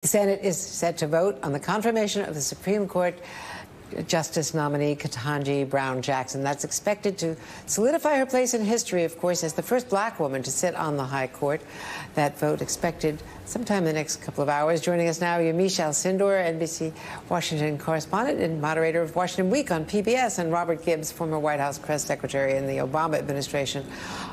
The Senate is set to vote on the confirmation of the Supreme Court Justice nominee Ketanji Brown Jackson. That's expected to solidify her place in history, of course, as the first black woman to sit on the high court. That vote expected sometime in the next couple of hours. Joining us now, Yamiche Alcindor, NBC Washington correspondent and moderator of Washington Week on PBS, and Robert Gibbs, former White House press secretary in the Obama administration.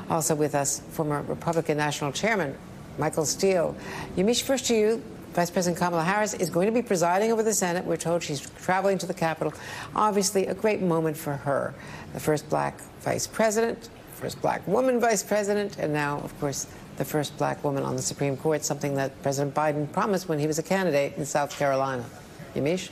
Also with us, former Republican National Chairman Michael Steele. Yamiche, first to you. Vice President Kamala Harris is going to be presiding over the Senate. We're told she's traveling to the Capitol. Obviously, a great moment for her. The first black vice president, first black woman vice president, and now, of course, the first black woman on the Supreme Court, something that President Biden promised when he was a candidate in South Carolina. Yamiche?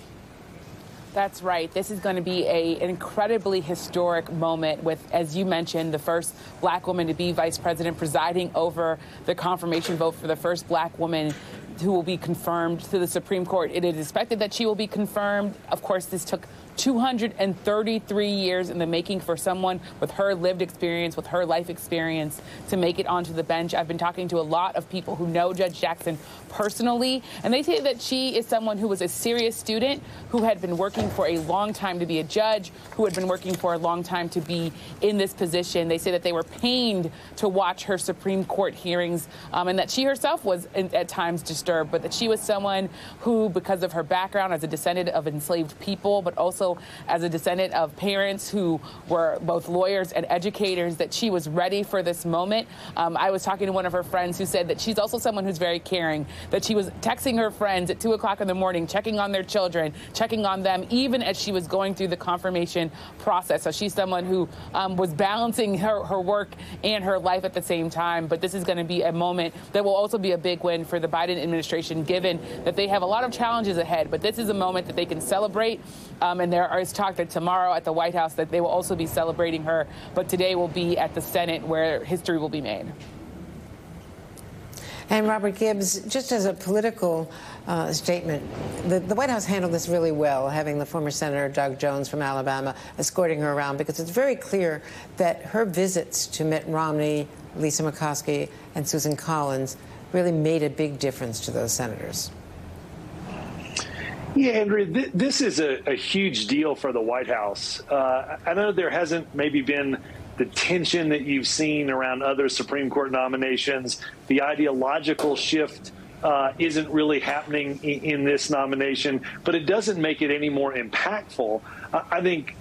That's right. This is going to be an incredibly historic moment with, as you mentioned, the first black woman to be vice president, presiding over the confirmation vote for the first black woman who will be confirmed to the Supreme Court. It is expected that she will be confirmed. Of course, this took 233 years in the making for someone with her lived experience, with her life experience, to make it onto the bench. I've been talking to a lot of people who know Judge Jackson personally, and they say that she is someone who was a serious student, who had been working for a long time to be a judge, who had been working for a long time to be in this position. They say that they were pained to watch her Supreme Court hearings, and that she herself was at times disturbed, but that she was someone who, because of her background as a descendant of enslaved people, but also as a descendant of parents who were both lawyers and educators, that she was ready for this moment. I was talking to one of her friends who said that she's also someone who's very caring, that she was texting her friends at 2 o'clock in the morning, checking on their children, checking on them, even as she was going through the confirmation process. So she's someone who was balancing her work and her life at the same time. But this is going to be a moment that will also be a big win for the Biden administration, given that they have a lot of challenges ahead. But this is a moment that they can celebrate. And there is talk that tomorrow at the White House that they will also be celebrating her, but today will be at the Senate where history will be made. And Robert Gibbs, just as a political statement, the White House handled this really well, having the former Senator Doug Jones from Alabama escorting her around, because it's very clear that her visits to Mitt Romney, Lisa Murkowski, and Susan Collins really made a big difference to those senators. Yeah, Andrea, this is a huge deal for the White House. I know there hasn't maybe been the tension that you've seen around other Supreme Court nominations. The ideological shift isn't really happening in this nomination, but it doesn't make it any more impactful. I think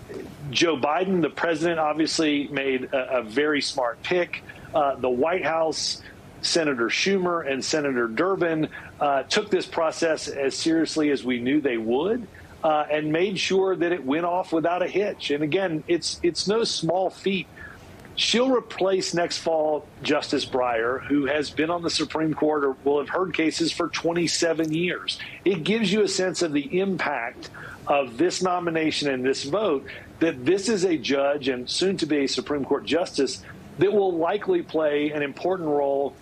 Joe Biden, the president, obviously made a very smart pick. The White House, Senator Schumer and Senator Durbin took this process as seriously as we knew they would, and made sure that it went off without a hitch. And again, it's no small feat. She'll replace next fall Justice Breyer, who has been on the Supreme Court or will have heard cases for 27 years. It gives you a sense of the impact of this nomination and this vote, that this is a judge and soon to be a Supreme Court justice that will likely play an important role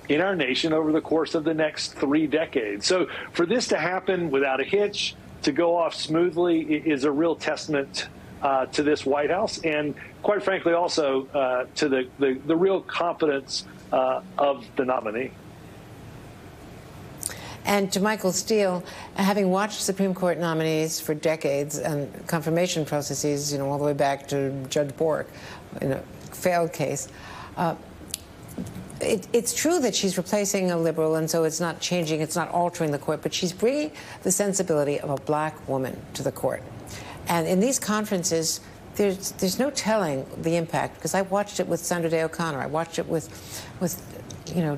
in our nation over the course of the next 3 decades. So for this to happen without a hitch, to go off smoothly, is a real testament to this White House, and quite frankly also to the real competence of the nominee. And to Michael Steele, having watched Supreme Court nominees for decades and confirmation processes, all the way back to Judge Bork in a failed case, it's true that she's replacing a liberal, and so it's not changing, it's not altering the court, but she's bringing the sensibility of a black woman to the court. And in these conferences, there's no telling the impact, because I watched it with Sandra Day O'Connor, I watched it with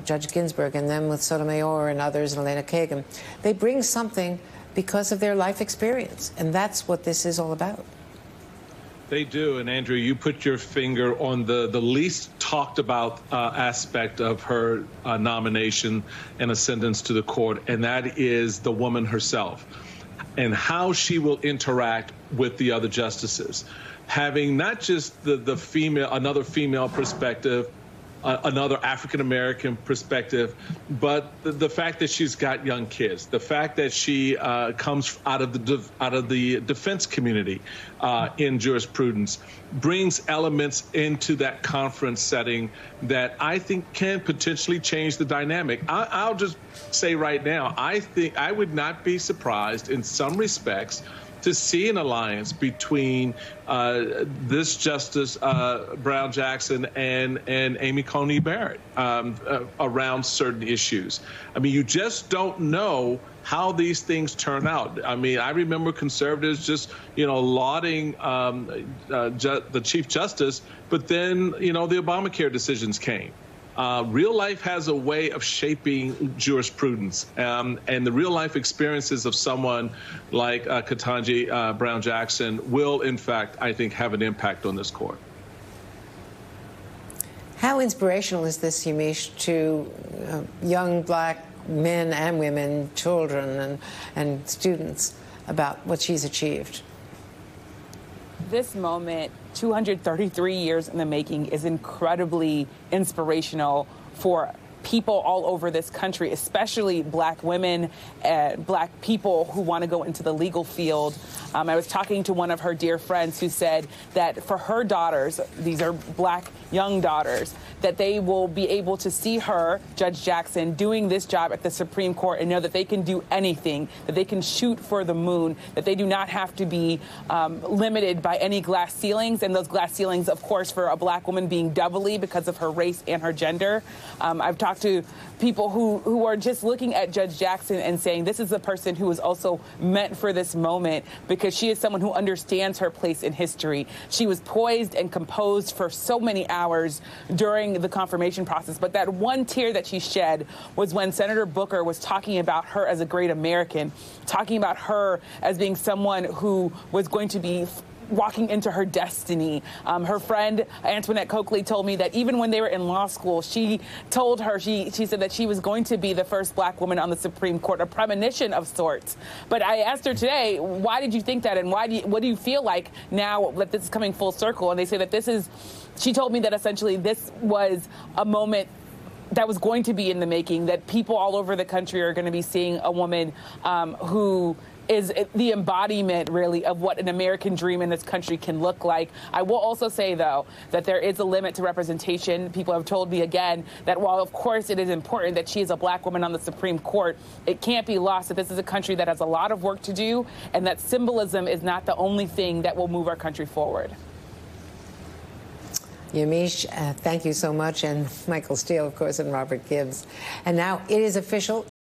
Judge Ginsburg, and then with Sotomayor and others, and Elena Kagan. They bring something because of their life experience, and that's what this is all about. They do, and Andrea, you put your finger on the least talked about aspect of her nomination and ascendance to the court, and that is the woman herself and how she will interact with the other justices, having not just the female, another female perspective, another African-American perspective, but the fact that she's got young kids, the fact that she comes out of the defense community in jurisprudence, brings elements into that conference setting that I think can potentially change the dynamic. I'll just say right now, I think I would not be surprised in some respects to see an alliance between this Justice Brown Jackson and Amy Coney Barrett around certain issues. I mean, you just don't know how these things turn out. I mean, I remember conservatives just, lauding the Chief Justice, but then, the Obamacare decisions came. Real life has a way of shaping jurisprudence, and the real life experiences of someone like Ketanji Brown Jackson will, in fact, I think, have an impact on this court. How inspirational is this, Yamiche, to young black men and women, children and students about what she's achieved? This moment, 233 years in the making, is incredibly inspirational for people all over this country, especially black women and black people who want to go into the legal field. I was talking to one of her dear friends who said that for her daughters, these are black young daughters, that they will be able to see her, Judge Jackson, doing this job at the Supreme Court and know that they can do anything, that they can shoot for the moon, that they do not have to be limited by any glass ceilings. And those glass ceilings, of course, for a black woman being doubly because of her race and her gender. I've talked to people who are just looking at Judge Jackson and saying this is a person who is also meant for this moment because she is someone who understands her place in history. She was poised and composed for so many hours during the confirmation process, but that one tear that she shed was when Senator Booker was talking about her as a great American, talking about her as being someone who was going to be walking into her destiny. Her friend Antoinette Coakley told me that even when they were in law school, she told her, she said that she was going to be the first black woman on the Supreme Court, a premonition of sorts. But I asked her today, why did you think that, and what do you feel like now that this is coming full circle? And they say that she told me that essentially this was a moment that was going to be in the making, that people all over the country are going to be seeing a woman who is the embodiment, really, of what an American dream in this country can look like. I will also say, though, that there is a limit to representation. People have told me again that while, of course, it is important that she is a black woman on the Supreme Court, it can't be lost that this is a country that has a lot of work to do and that symbolism is not the only thing that will move our country forward. Yamiche, thank you so much, and Michael Steele, of course, and Robert Gibbs. And now it is official.